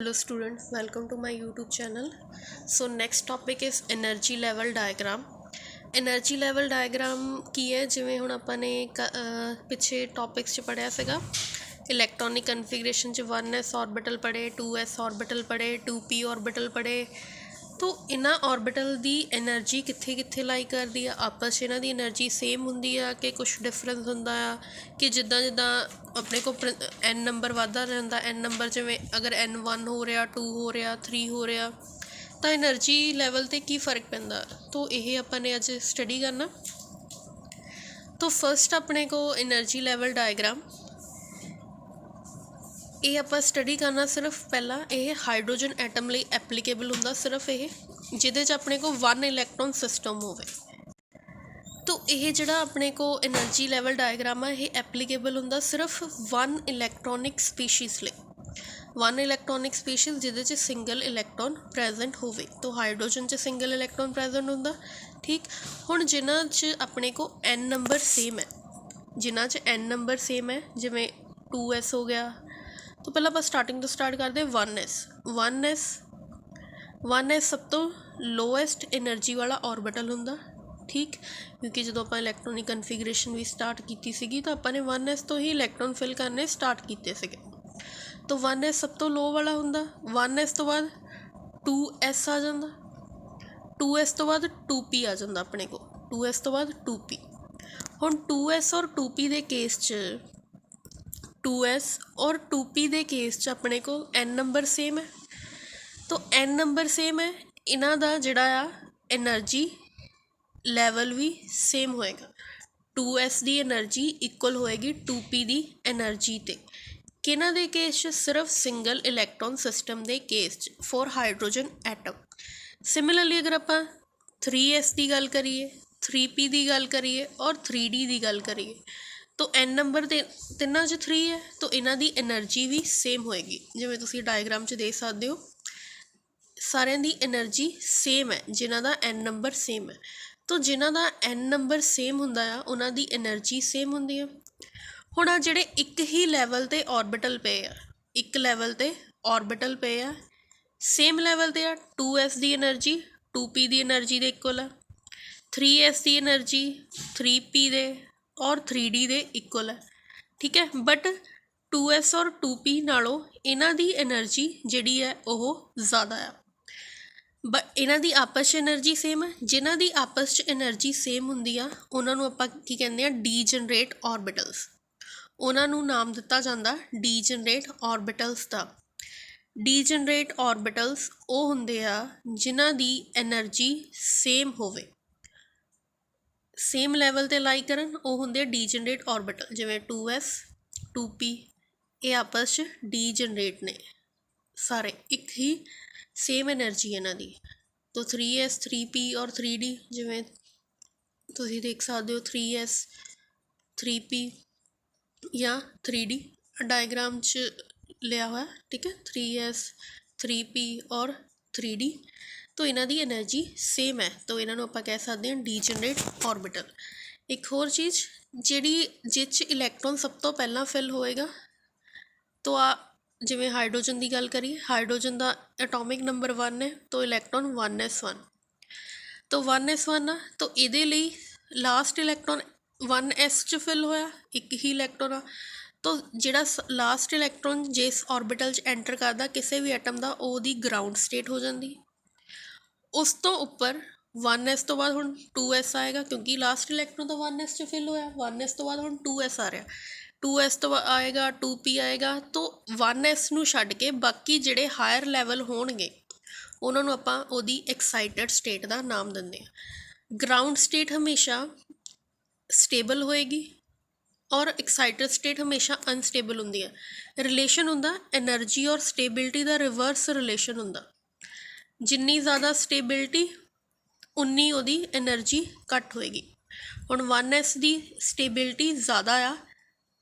Hello student, welcome to my YouTube channel. So next topic is energy level diagram. Energy level diagram ਕੀ ਹੈ, ਜਿਵੇਂ ਹੁਣ ਆਪਾਂ ਨੇ ਪਿੱਛੇ ਟੌਪਿਕਸ 'ਚ ਪੜ੍ਹਿਆ ਸੀਗਾ ਇਲੈਕਟ੍ਰੋਨਿਕ ਕਨਫੀਗਰੇਸ਼ਨ 'ਚ 1s ऑर्बिटल पढ़े, 2s ऑर्बिटल पढ़े, 2p ऑर्बिटल पढ़े। तो इन्हां ऑर्बिटल ਦੀ एनर्जी कित्थे कित्थे लाई करदी आ, आपस 'ਚ ਇਹਨਾਂ ਦੀ एनर्जी सेम ਹੁੰਦੀ ਆ कि कुछ डिफरेंस ਹੁੰਦਾ ਆ कि ਜਿੱਦਾਂ ਜਿੱਦਾਂ ਆਪਣੇ ਕੋਲ n ਨੰਬਰ ਵੱਧਦਾ ਰਹਿੰਦਾ, n ਨੰਬਰ ਜਿਵੇਂ ਅਗਰ n1 ਹੋ ਰਿਹਾ, 2 ਹੋ ਰਿਹਾ, 3 ਹੋ ਰਿਹਾ ਤਾਂ एनर्जी ਲੈਵਲ 'ਤੇ ਕੀ फ़र्क ਪੈਂਦਾ। तो ਇਹ ਆਪਾਂ ਨੇ ਅੱਜ ਸਟੱਡੀ ਕਰਨਾ। तो फस्ट अपने को एनर्जी लैवल डायग्राम ਇਹ ਆਪਾਂ ਸਟੱਡੀ ਕਰਨਾ ਸਿਰਫ ਪਹਿਲਾਂ ਇਹ ਹਾਈਡਰੋਜਨ ਐਟਮ ਲਈ ਐਪਲੀਕੇਬਲ ਹੁੰਦਾ, ਸਿਰਫ ਇਹ ਜਿਹਦੇ 'ਚ ਆਪਣੇ ਕੋਲ 1 ਇਲੈਕਟ੍ਰੋਨ ਸਿਸਟਮ ਹੋਵੇ। तो ਇਹ ਜਿਹੜਾ ਆਪਣੇ ਕੋਲ એનર્ਜੀ ਲੈਵਲ ਡਾਇਗਰਾਮ ਆ ਇਹ ਐਪਲੀਕੇਬਲ ਹੁੰਦਾ ਸਿਰਫ 1 ਇਲੈਕਟ੍ਰੋਨਿਕ ਸਪੀਸ਼ੀਜ਼ ਲਈ, 1 ਇਲੈਕਟ੍ਰੋਨਿਕ ਸਪੀਸ਼ੀਜ਼ ਜਿਹਦੇ 'ਚ ਸਿੰਗਲ ਇਲੈਕਟ੍ਰੋਨ ਪ੍ਰੈਜ਼ੈਂਟ ਹੋਵੇ। तो ਹਾਈਡਰੋਜਨ 'ਚ ਸਿੰਗਲ ਇਲੈਕਟ੍ਰੋਨ ਪ੍ਰੈਜ਼ੈਂਟ ਹੁੰਦਾ। ਠੀਕ, ਹੁਣ ਜਿਨ੍ਹਾਂ 'ਚ ਆਪਣੇ ਕੋਲ n ਨੰਬਰ ਸੇਮ ਹੈ, ਜਿਨ੍ਹਾਂ 'ਚ n ਨੰਬਰ ਸੇਮ ਹੈ ਜਿਵੇਂ 2s ਹੋ ਗਿਆ। तो पहला आप स्टार्टिंग तो स्टार्ट करते 1s सब तो लोएस्ट एनर्जी वाला ऑर्बिटल होंगे। ठीक, क्योंकि जो आप इलैक्ट्रॉनिक कन्फिगरेशन भी स्टार्ट की सी तो आपने 1s तो ही इलैक्ट्रॉन फिल करने स्टार्ट किए थे। तो 1s सब तो लो वाला होंगे। 1s तो बाद 2s आ जाता, 2s तो बाद 2p आ जाता अपने को, 2s तो बाद 2p। हुण 2s और 2p के केस 2s और 2p के केस अपने को n नंबर सेम है। तो n नंबर सेम है, इन्हां दा जिहड़ा आ एनर्जी लैवल भी सेम होएगा। 2s की एनर्जी इक्वल होएगी 2p की एनर्जी ते। किन्हां दे केस सिर्फ सिंगल इलैक्ट्रॉन सिस्टम के case for hydrogen atom. Similarly अगर आप 3s की गल करिए, 3p की गल करिए और 3d की गल करिए तो n नंबर तिन्ना 3 है, तो इन्हां दी एनर्जी भी सेम होएगी। जिवें तुसीं डायग्राम च देख सकते हो सारिਆਂ ਦੀ एनर्जी सेम है जिन्हां दा n नंबर सेम है। तो जिन्हां दा n नंबर सेम हुंदा आ उन्हां दी एनर्जी सेम हुंदी है। हुण आ जिहड़े एक ही लैवल ते ऑर्बिटल पे आ, एक लैवल ते ऑर्बिटल पे आ, सेम लैवल ते आ 2s की एनर्जी 2p की एनर्जी दे इक्वल आ, 3s की एनर्जी 3p दे और 3d दे इक्वल है। ठीक है, बट 2s और 2p नालों इन्हां दी एनर्जी जिहड़ी है वो ज़्यादा है। बट इन्हां दी आपस च एनर्जी सेम है। जिन्हां दी आपस च एनर्जी सेम हुंदी आ उन्हां नूं आपां की कहंदे आ डीजनरेट ऑर्बिटल्स। उन्हां नूं नाम दिता जांदा डीजनरेट ऑर्बिटल्स दा। डीजनरेट ऑर्बिटल्स वो हुंदे आ जिन्हां दी एनर्जी सेम होवे, सेम लैवल ते लाई करन, वो होंगे डीजनरेट ऑर्बिटल। जिवें 2s 2p ये आपस च डीजनरेट ने, सारे एक ही सेम एनर्जी है इन्हां दी। तो 3s 3p और 3d जिवें तुसीं देख सकते हो 3s 3p या 3d डायग्राम च लिया हुआ। ठीक है, 3s 3p और 3d तो इन्हां दी एनर्जी सेम है, तो इन्हां नूं आपां कह सकते हैं डीजनरेट ऑर्बिटल। एक होर चीज़ जिहड़ी जिस इलैक्ट्रॉन सब तो पहला फिल होएगा, तो आ जिवें हाइड्रोजन की गल करिए, हाइड्रोजन का एटॉमिक नंबर 1 है तो इलैक्ट्रॉन 1s1। तो 1s1 आ, तो इहदे लई लास्ट इलैक्ट्रॉन 1s च फिल होया, एक ही इलैक्ट्रॉन आ। तो जिहड़ा लास्ट इलैक्ट्रॉन जिस ऑर्बिटल च एंटर करदा किसी भी एटम का ओहदी ग्राउंड स्टेट हो जाती। उस तो उपर 1s तो बाद हुण 2s आएगा क्योंकि लास्ट इलैक्ट्रॉन तो 1s च फिल होया, 1s तो बाद हुण 2s आ रहा, 2s तो आएगा 2p आएगा। तो 1s नूं छड्ड के बाकी जिहड़े हायर लैवल होणगे उन्हां नूं आपां ओहदी एक्साइटेड स्टेट का नाम दिंदे आ। ग्राउंड स्टेट हमेशा स्टेबल होएगी और एक्साइटेड स्टेट हमेशा अनस्टेबल होंदी है। रिलेशन हुंदा एनर्जी और स्टेबिलिटी का रिवर्स रिलेशन हुंदा। जिन्नी ज़्यादा स्टेबिलिटी उन्नी उहदी एनर्जी घट होएगी। हुण 1s की स्टेबिलिटी ज़्यादा आ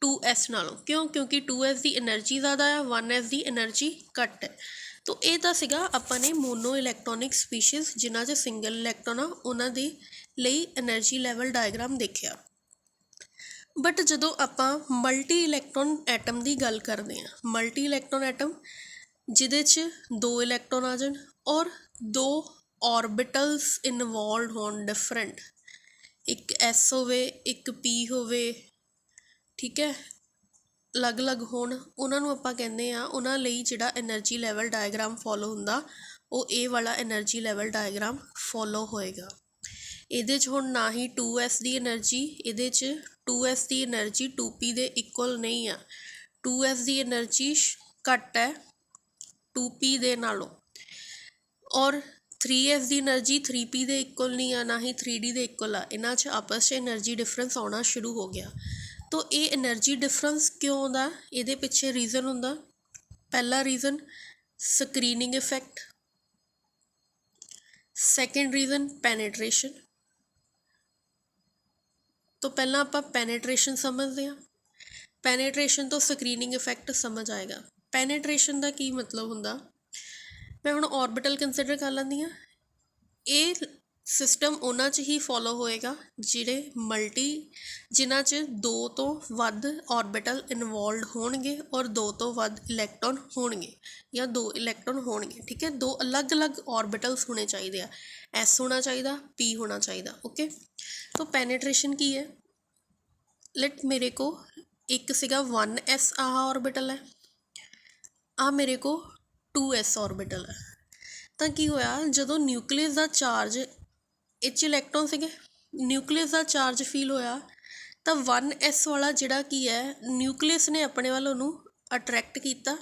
2s नालों, क्यों? क्योंकि 2s की एनर्जी ज़्यादा आ, 1s की एनर्जी घट है। तो ये तो सीगा आपां ने मोनो इलैक्ट्रॉनिक स्पीशीज़ जिन्हां च सिंगल इलैक्ट्रॉन आ उन्हां दे लई एनर्जी लैवल डायग्राम देखिया। बट जदों आपां मल्टी इलैक्ट्रॉन एटम की गल करते हैं, मल्टी इलैक्ट्रॉन एटम ਜਿਹਦੇ 'ਚ 2 ਇਲੈਕਟ੍ਰੋਨ ਆ ਜਾਣ ਔਰ 2 ਔਰਬਿਟਲਸ ਇਨਵੋਲਵਡ ਹੋਣ ਡਿਫਰੈਂਟ, ਇੱਕ ਐਸ ਹੋਵੇ ਇੱਕ ਪੀ ਹੋਵੇ, ਠੀਕ ਹੈ, ਅਲੱਗ-ਅਲੱਗ ਹੋਣ, ਉਹਨਾਂ ਨੂੰ ਆਪਾਂ ਕਹਿੰਦੇ ਆ, ਉਹਨਾਂ ਲਈ ਜਿਹੜਾ ਐਨਰਜੀ ਲੈਵਲ ਡਾਇਗਰਾਮ ਫੋਲੋ ਹੁੰਦਾ ਉਹ ਇਹ ਵਾਲਾ ਐਨਰਜੀ ਲੈਵਲ ਡਾਇਗਰਾਮ ਫੋਲੋ ਹੋਏਗਾ। ਇਹਦੇ 'ਚ ਹੁਣ ਨਾ ਹੀ 2s ਦੀ ਐਨਰਜੀ, ਇਹਦੇ 'ਚ 2s ਦੀ ਐਨਰਜੀ 2p ਦੇ ਇਕੁਅਲ ਨਹੀਂ ਆ, 2s ਦੀ ਐਨਰਜੀ ਘੱਟ ਹੈ 2p ਦੇ ਨਾਲੋਂ, ਔਰ 3s ਦੀ ਐਨਰਜੀ 3p ਦੇ ਇਕੁਅਲ ਨਹੀਂ ਆ, ਨਾ ਹੀ 3d ਦੇ ਇਕੁਅਲ ਆ। ਇਹਨਾਂ 'ਚ ਆਪਸ 'ਚ ਐਨਰਜੀ ਡਿਫਰੈਂਸ ਆਉਣਾ ਸ਼ੁਰੂ ਹੋ ਗਿਆ। ਤੋ ਇਹ ਐਨਰਜੀ ਡਿਫਰੈਂਸ ਕਿਉਂ ਆਉਂਦਾ, ਇਹਦੇ ਪਿੱਛੇ ਰੀਜ਼ਨ ਹੁੰਦਾ। ਪਹਿਲਾ reason screening effect, second reason penetration. ਤੋਂ ਪਹਿਲਾਂ ਆਪਾਂ ਪੈਨੇਟ੍ਰੇਸ਼ਨ ਸਮਝਦੇ ਹਾਂ, ਪੈਨੇਟ੍ਰੇਸ਼ਨ ਤੋਂ ਸਕਰੀਨਿੰਗ ਇਫੈਕਟ ਸਮਝ ਆਏਗਾ। ਪੈਨੇਟ੍ਰੇਸ਼ਨ ਦਾ ਕੀ ਮਤਲਬ ਹੁੰਦਾ, ਮੈਂ ਹੁਣ ਔਰਬਿਟਲ ਕੰਸੀਡਰ ਕਰ ਲੈਂਦੀ ਹਾਂ। ਇਹ ਸਿਸਟਮ ਉਹਨਾਂ 'ਚ ਹੀ ਫੋਲੋ ਹੋਏਗਾ ਜਿਨ੍ਹਾਂ 'ਚ 2 ਤੋਂ ਵੱਧ ਔਰਬਿਟਲ ਇਨਵੋਲਵਡ ਹੋਣਗੇ ਔਰ 2 ਤੋਂ ਵੱਧ ਇਲੈਕਟ੍ਰੋਨ ਹੋਣਗੇ ਜਾਂ 2 ਇਲੈਕਟ੍ਰੋਨ ਹੋਣਗੇ, ਠੀਕ ਹੈ। 2 ਅਲੱਗ-ਅਲੱਗ ਔਰਬਿਟਲਸ ਹੋਣੇ ਚਾਹੀਦੇ ਆ, ਐਸ ਹੋਣਾ ਚਾਹੀਦਾ, ਪੀ ਹੋਣਾ ਚਾਹੀਦਾ, ਓਕੇ। ਤਾਂ ਪੈਨੇਟ੍ਰੇਸ਼ਨ ਕੀ ਹੈ, ਲੈਟ ਮੇਰੇ ਕੋ ਇੱਕ ਸੀਗਾ 1s ਆਹ ਔਰਬਿਟਲ ਹੈ, ਆਹ ਮੇਰੇ ਕੋ 2s ਔਰਬਿਟਲ ਹੈ। ਤਾਂ ਕੀ ਹੋਇਆ, ਜਦੋਂ ਨਿਊਕਲੀਅਸ ਦਾ ਚਾਰਜ, ਇਹ 'ਚ ਇਲੈਕਟ੍ਰੋਨ ਸੀਗੇ, ਨਿਊਕਲੀਅਸ ਦਾ ਚਾਰਜ ਫੀਲ ਹੋਇਆ ਤਾਂ 1s ਵਾਲਾ ਜਿਹੜਾ ਕੀ ਹੈ, ਨਿਊਕਲੀਅਸ ਨੇ ਆਪਣੇ ਵੱਲ ਉਹਨੂੰ ਅਟਰੈਕਟ ਕੀਤਾ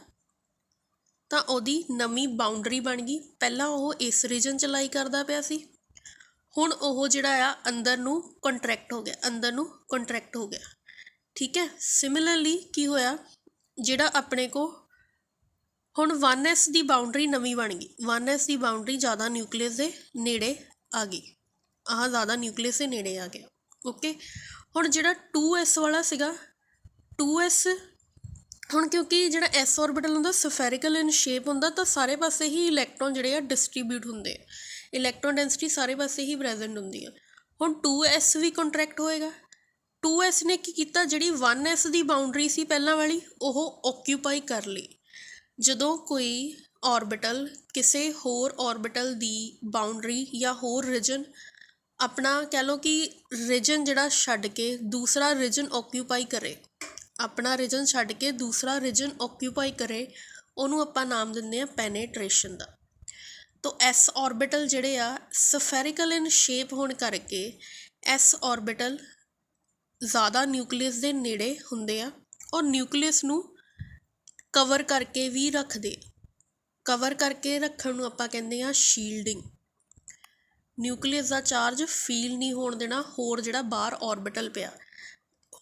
ਤਾਂ ਉਹਦੀ ਨਵੀਂ ਬਾਊਂਡਰੀ ਬਣ ਗਈ। ਪਹਿਲਾਂ ਉਹ ਇਸ ਰੀਜਨ 'ਚ ਲਾਈ ਕਰਦਾ ਪਿਆ ਸੀ, ਹੁਣ ਉਹ ਜਿਹੜਾ ਆ ਅੰਦਰ ਨੂੰ ਕੰਟਰੈਕਟ ਹੋ ਗਿਆ, ਅੰਦਰ ਨੂੰ ਕੰਟਰੈਕਟ ਹੋ ਗਿਆ, ਠੀਕ ਹੈ। ਸਿਮਿਲਰਲੀ ਕੀ ਹੋਇਆ, ਜਿਹੜਾ ਆਪਣੇ ਕੋ ਹੁਣ 1s ਦੀ ਬਾਊਂਡਰੀ ਨਵੀਂ ਬਣ ਗਈ, 1s ਦੀ ਬਾਊਂਡਰੀ ਜ਼ਿਆਦਾ ਨਿਊਕਲੀਅਸ ਦੇ ਨੇੜੇ ਆ ਗਈ, ਆਹ ਜ਼ਿਆਦਾ ਨਿਊਕਲੀਅਸ ਦੇ ਨੇੜੇ ਆ ਗਿਆ, ਓਕੇ। ਹੁਣ ਜਿਹੜਾ 2s ਵਾਲਾ ਸੀਗਾ, 2s ਹੁਣ ਕਿਉਂਕਿ ਜਿਹੜਾ ਐਸ ਔਰਬਿਟਲ ਹੁੰਦਾ ਸਫੈਰੀਕਲ ਇਨ ਸ਼ੇਪ ਹੁੰਦਾ, ਤਾਂ ਸਾਰੇ ਪਾਸੇ ਹੀ ਇਲੈਕਟ੍ਰੋਨ ਜਿਹੜੇ ਆ ਡਿਸਟਰੀਬਿਊਟ ਹੁੰਦੇ ਆ, ਇਲੈਕਟ੍ਰੋਨ ਡੈਂਸਿਟੀ ਸਾਰੇ ਪਾਸੇ ਹੀ ਪ੍ਰੈਜ਼ੈਂਟ ਹੁੰਦੀ ਆ। ਹੁਣ 2s ਵੀ ਕੰਟਰੈਕਟ ਹੋਏਗਾ, 2s ਨੇ ਕੀ ਕੀਤਾ, ਜਿਹੜੀ 1s ਦੀ ਬਾਊਂਡਰੀ ਸੀ ਪਹਿਲਾਂ ਵਾਲੀ ਉਹ ਓਕਿਊਪਾਈ ਕਰ ਲਈ। ਜਦੋਂ ਕੋਈ ਔਰਬਿਟਲ ਕਿਸੇ ਹੋਰ ਔਰਬਿਟਲ ਦੀ ਬਾਊਂਡਰੀ ਜਾਂ ਹੋਰ ਰੀਜਨ ਆਪਣਾ ਕਹਿ ਲਓ ਕਿ ਰੀਜਨ ਜਿਹੜਾ ਛੱਡ ਕੇ ਦੂਸਰਾ ਰੀਜਨ ਓਕਿਊਪਾਈ ਕਰੇ, ਆਪਣਾ ਰੀਜਨ ਛੱਡ ਕੇ ਦੂਸਰਾ ਰੀਜਨ ਓਕਿਊਪਾਈ ਕਰੇ, ਉਹਨੂੰ ਆਪਾਂ ਨਾਮ ਦਿੰਦੇ ਹਾਂ ਪੈਨੇਟ੍ਰੇਸ਼ਨ ਦਾ। ਤੋ ਐਸ ਔਰਬਿਟਲ ਜਿਹੜੇ ਆ ਸਫੈਰੀਕਲ ਇਨ ਸ਼ੇਪ ਹੋਣ ਕਰਕੇ ਐਸ ਔਰਬਿਟਲ ਜ਼ਿਆਦਾ ਨਿਊਕਲੀਅਸ ਦੇ ਨੇੜੇ ਹੁੰਦੇ ਆ ਔਰ ਨਿਊਕਲੀਅਸ ਨੂੰ ਕਵਰ ਕਰਕੇ ਵੀ ਰੱਖਦੇ, ਕਵਰ ਕਰਕੇ ਰੱਖਣ ਨੂੰ ਆਪਾਂ ਕਹਿੰਦੇ ਹਾਂ ਸ਼ੀਲਡਿੰਗ। ਨਿਊਕਲੀਅਸ ਦਾ ਚਾਰਜ ਫੀਲ ਨਹੀਂ ਹੋਣ ਦੇਣਾ ਹੋਰ ਜਿਹੜਾ ਬਾਹਰ ਔਰਬਿਟਲ ਪਿਆ।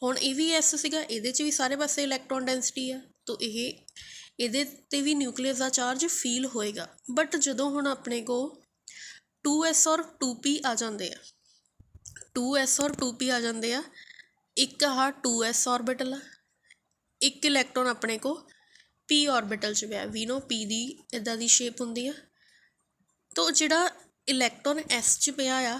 ਹੁਣ ਇਹ ਵੀ ਐਸ ਸੀਗਾ, ਇਹਦੇ 'ਚ ਵੀ ਸਾਰੇ ਪਾਸੇ ਇਲੈਕਟ੍ਰੋਨ ਡੈਂਸਿਟੀ ਆ, ਤੋ ਇਹਦੇ 'ਤੇ ਵੀ ਨਿਊਕਲੀਅਸ ਦਾ ਚਾਰਜ ਫੀਲ ਹੋਏਗਾ। ਬਟ ਜਦੋਂ ਹੁਣ ਆਪਣੇ ਕੋਲ 2s ਔਰ 2p ਆ ਜਾਂਦੇ ਆ, 2s ਔਰ 2p ਆ ਜਾਂਦੇ ਆ, ਇੱਕ ਆਹ 2s ਔਰਬਿਟਲ ਆ, ਇੱਕ ਇਲੈਕਟ੍ਰੋਨ ਆਪਣੇ ਕੋਲ p ਔਰਬਿਟਲ 'ਚ ਪਿਆ, ਵੀ ਨੋ p ਦੀ ਇੱਦਾਂ ਦੀ ਸ਼ੇਪ ਹੁੰਦੀ ਆ। ਤੋ ਜਿਹੜਾ ਇਲੈਕਟ੍ਰੋਨ s 'ਚ ਪਿਆ ਆ,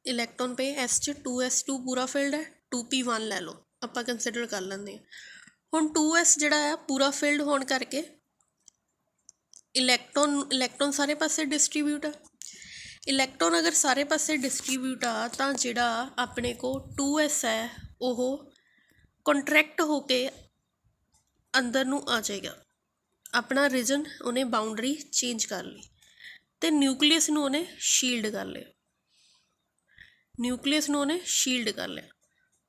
ਇਲੈਕਟ੍ਰੋਨ ਪਏ s 'ਚ, 2s2 ਪੂਰਾ ਫਿਲਡ ਹੈ, 2p1 ਲੈ ਲਓ, ਆਪਾਂ ਕੰਸੀਡਰ ਕਰ ਲੈਂਦੇ ਹਾਂ। ਹੁਣ 2s ਜਿਹੜਾ ਆ ਪੂਰਾ ਫਿਲਡ ਹੋਣ ਕਰਕੇ ਇਲੈਕਟ੍ਰੋਨ ਸਾਰੇ ਪਾਸੇ ਡਿਸਟਰੀਬਿਊਟ ਆ। ਇਲੈਕਟ੍ਰੋਨ ਅਗਰ ਸਾਰੇ ਪਾਸੇ ਡਿਸਟਰੀਬਿਊਟ ਆ ਤਾਂ ਜਿਹੜਾ ਆਪਣੇ ਕੋਲ 2s ਹੈ ਉਹ ਕੰਟਰੈਕਟ ਹੋ ਕੇ ਅੰਦਰ ਨੂੰ ਆ ਜਾਏਗਾ, ਆਪਣਾ ਰੀਜਨ ਉਹਨੇ ਬਾਊਂਡਰੀ ਚੇਂਜ ਕਰ ਲਈ ਅਤੇ ਨਿਊਕਲੀਅਸ ਨੂੰ ਉਹਨੇ ਸ਼ੀਲਡ ਕਰ ਲਿਆ, ਨਿਊਕਲੀਅਸ ਨੂੰ ਉਹਨੇ ਸ਼ੀਲਡ ਕਰ ਲਿਆ।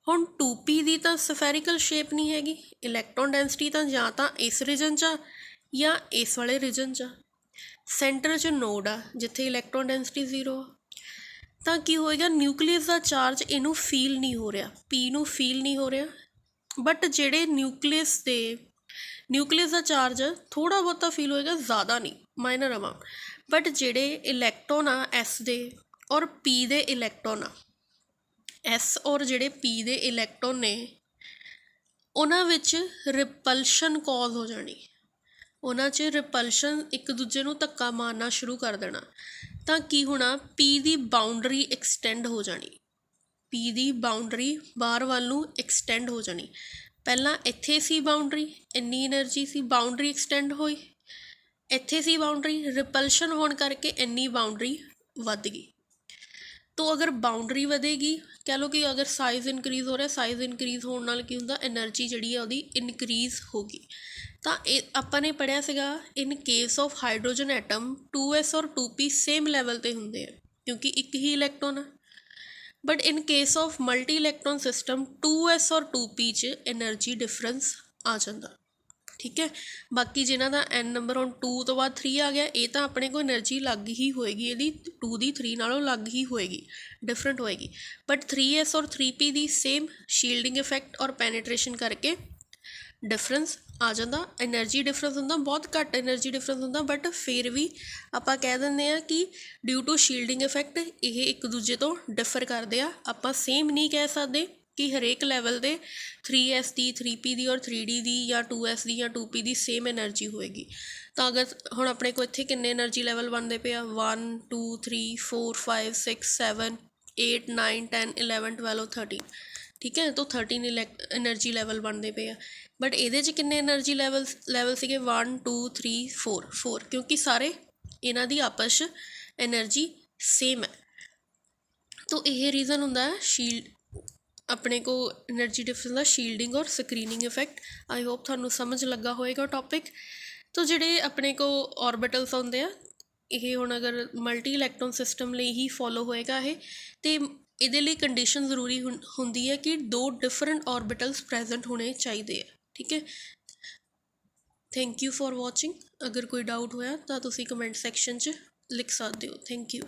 ਹੁਣ 2p ਦੀ ਤਾਂ ਸਫੈਰੀਕਲ ਸ਼ੇਪ ਨਹੀਂ ਹੈਗੀ, ਇਲੈਕਟ੍ਰੋਨ ਡੈਂਸਿਟੀ ਤਾਂ ਜਾਂ ਤਾਂ ਇਸ ਰੀਜਨ 'ਚ ਆ ਜਾਂ ਇਸ ਵਾਲੇ ਰੀਜਨ 'ਚ ਆ, ਸੈਂਟਰ 'ਚ ਨੋਡ ਆ ਜਿੱਥੇ ਇਲੈਕਟ੍ਰੋਨ ਡੈਂਸਿਟੀ 0 ਆ। ਤਾਂ ਕੀ ਹੋਏਗਾ, ਨਿਊਕਲੀਅਸ ਦਾ ਚਾਰਜ ਇਹਨੂੰ ਫੀਲ ਨਹੀਂ ਹੋ ਰਿਹਾ, p ਨੂੰ ਫੀਲ ਨਹੀਂ ਹੋ ਰਿਹਾ, ਬਟ ਜਿਹੜੇ ਨਿਊਕਲੀਅਸ ਦਾ ਚਾਰਜ ਥੋੜ੍ਹਾ ਬਹੁਤਾ ਫੀਲ ਹੋਏਗਾ, ਜ਼ਿਆਦਾ ਨਹੀਂ, ਮਾਈਨਰ ਅਮਾਊਂਟ। ਬਟ ਜਿਹੜੇ ਇਲੈਕਟ੍ਰੋਨ ਆ s ਦੇ ਔਰ p ਦੇ ਇਲੈਕਟ੍ਰੋਨ ਆ, s ਔਰ ਜਿਹੜੇ p ਦੇ ਇਲੈਕਟ੍ਰੋਨ ਨੇ ਉਹਨਾਂ ਵਿੱਚ ਰਿਪਲਸ਼ਨ ਕੌਜ਼ ਹੋ ਜਾਣੀ, ਉਹਨਾਂ 'ਚ ਰਿਪਲਸ਼ਨ ਇੱਕ ਦੂਜੇ ਨੂੰ ਧੱਕਾ ਮਾਰਨਾ ਸ਼ੁਰੂ ਕਰ ਦੇਣਾ। ਤਾਂ ਕੀ ਹੋਣਾ, p ਦੀ ਬਾਊਂਡਰੀ ਐਕਸਟੈਂਡ ਹੋ ਜਾਣੀ, p ਦੀ ਬਾਊਂਡਰੀ ਬਾਹਰ ਵੱਲ ਨੂੰ ਐਕਸਟੈਂਡ ਹੋ ਜਾਣੀ। ਪਹਿਲਾਂ ਇੱਥੇ ਸੀ ਬਾਊਂਡਰੀ, ਇੰਨੀ ਐਨਰਜੀ ਸੀ, ਬਾਊਂਡਰੀ ਐਕਸਟੈਂਡ ਹੋਈ, ਇੱਥੇ ਸੀ ਬਾਉਂਡਰੀ, ਰਿਪਲਸ਼ਨ ਹੋਣ ਕਰਕੇ ਇੰਨੀ ਬਾਉਂਡਰੀ ਵੱਧ ਗਈ। ਤੋ ਅਗਰ ਬਾਉਂਡਰੀ ਵਧੇਗੀ, ਕਹਿ ਲਓ ਕਿ ਅਗਰ ਸਾਈਜ਼ ਇਨਕਰੀਜ਼ ਹੋ ਰਿਹਾ, ਸਾਈਜ਼ ਇਨਕਰੀਜ਼ ਹੋਣ ਨਾਲ ਕੀ ਹੁੰਦਾ, ਐਨਰਜੀ ਜਿਹੜੀ ਆ ਉਹਦੀ ਇਨਕਰੀਜ਼ ਹੋ ਗਈ। ਤਾਂ ਇਹ ਆਪਾਂ ਨੇ ਪੜ੍ਹਿਆ ਸੀਗਾ, in case of hydrogen atom 2s ਔਰ 2p ਸੇਮ ਲੈਵਲ 'ਤੇ ਹੁੰਦੇ ਆ ਕਿਉਂਕਿ ਇੱਕ ਹੀ ਇਲੈਕਟ੍ਰੋਨ ਆ। But in case of multi electron system 2s ਔਰ 2p 'ਚ ਐਨਰਜੀ ਡਿਫਰੈਂਸ ਆ ਜਾਂਦਾ। ਠੀਕ ਹੈ, ਬਾਕੀ ਜਿਨ੍ਹਾਂ ਦਾ n ਨੰਬਰ ਹੁਣ 2 ਤੋਂ ਬਾਅਦ 3 ਆ ਗਿਆ, ਇਹ ਤਾਂ ਆਪਣੇ ਕੋਲ ਐਨਰਜੀ ਅਲੱਗ ਹੀ ਹੋਏਗੀ, ਇਹਦੀ 2 ਦੀ 3 ਨਾਲੋਂ ਅਲੱਗ ਹੀ ਹੋਏਗੀ, ਡਿਫਰੈਂਟ ਹੋਏਗੀ। ਬਟ 3s ਔਰ 3p ਦੀ ਸੇਮ ਸ਼ੀਲਡਿੰਗ ਇਫੈਕਟ ਔਰ ਪੈਨੀਟ੍ਰੇਸ਼ਨ ਕਰਕੇ ਡਿਫਰੈਂਸ ਆ ਜਾਂਦਾ। ਐਨਰਜੀ ਡਿਫਰੈਂਸ ਹੁੰਦਾ, ਬਹੁਤ ਘੱਟ ਐਨਰਜੀ ਡਿਫਰੈਂਸ ਹੁੰਦਾ, ਬਟ ਫਿਰ ਵੀ ਆਪਾਂ ਕਹਿ ਦਿੰਦੇ ਹਾਂ ਕਿ ਡਿਊ ਟੂ ਸ਼ੀਲਡਿੰਗ ਇਫੈਕਟ ਇਹ ਇੱਕ ਦੂਜੇ ਤੋਂ ਡਿਫਰ ਕਰਦੇ ਆ। ਆਪਾਂ ਸੇਮ ਨਹੀਂ ਕਹਿ ਸਕਦੇ ਕਿ ਹਰੇਕ ਲੈਵਲ ਦੇ 3s ਦੀ, 3p ਦੀ ਔਰ 3d ਦੀ ਜਾਂ 2s ਦੀ ਜਾਂ 2p ਦੀ ਸੇਮ ਐਨਰਜੀ ਹੋਏਗੀ। ਤਾਂ ਅਗਰ ਹੁਣ ਆਪਣੇ ਕੋਲ ਇੱਥੇ ਕਿੰਨੇ ਐਨਰਜੀ ਲੈਵਲ ਬਣਦੇ ਪਏ ਆ, 1 2 3 4 5 6 7 8 9 10 11 12 13, ਠੀਕ ਹੈ। ਤਾਂ 13 ਐਨਰਜੀ ਲੈਵਲ ਬਣਦੇ ਪਏ ਆ। ਬਟ ਇਹਦੇ 'ਚ ਕਿੰਨੇ ਐਨਰਜੀ ਲੈਵਲ ਸੀਗੇ, 1 2 3 4 ਕਿਉਂਕਿ ਸਾਰੇ ਇਹਨਾਂ ਦੀ ਆਪਸ 'ਚ ਐਨਰਜੀ ਸੇਮ ਹੈ। ਤਾਂ ਇਹ ਰੀਜ਼ਨ ਹੁੰਦਾ ਸ਼ੀਲਡ ਆਪਣੇ ਕੋ ਐਨਰਜੀ ਡਿਫਰੈਂਸ ਦਾ, ਸ਼ੀਲਡਿੰਗ ਔਰ ਸਕਰੀਨਿੰਗ ਇਫੈਕਟ। ਆਈ ਹੋਪ ਤੁਹਾਨੂੰ ਸਮਝ ਲੱਗਾ ਹੋਏਗਾ ਟੋਪਿਕ। ਤਾਂ ਜਿਹੜੇ ਆਪਣੇ ਕੋ ਔਰਬਿਟਲਸ ਹੁੰਦੇ ਆ, ਇਹ ਹੁਣ ਅਗਰ ਮਲਟੀ ਇਲੈਕਟ੍ਰੋਨ ਸਿਸਟਮ ਲਈ ਹੀ ਫੋਲੋ ਹੋਏਗਾ ਇਹ, ਅਤੇ ਇਹਦੇ ਲਈ ਕੰਡੀਸ਼ਨ ਜ਼ਰੂਰੀ ਹੁੰਦੀ ਹੈ ਕਿ 2 ਡਿਫਰੈਂਟ ਔਰਬਿਟਲਸ ਪ੍ਰੈਜ਼ੈਂਟ ਹੋਣੇ ਚਾਹੀਦੇ ਆ। ਠੀਕ ਹੈ, ਥੈਂਕ ਯੂ ਫॉर ਵਾਚਿੰਗ। ਅਗਰ ਕੋਈ ਡਾਊਟ ਹੋਇਆ ਤਾਂ ਤੁਸੀਂ ਕਮੈਂਟ ਸੈਕਸ਼ਨ 'ਚ ਲਿਖ ਸਕਦੇ ਹੋ। Thank you.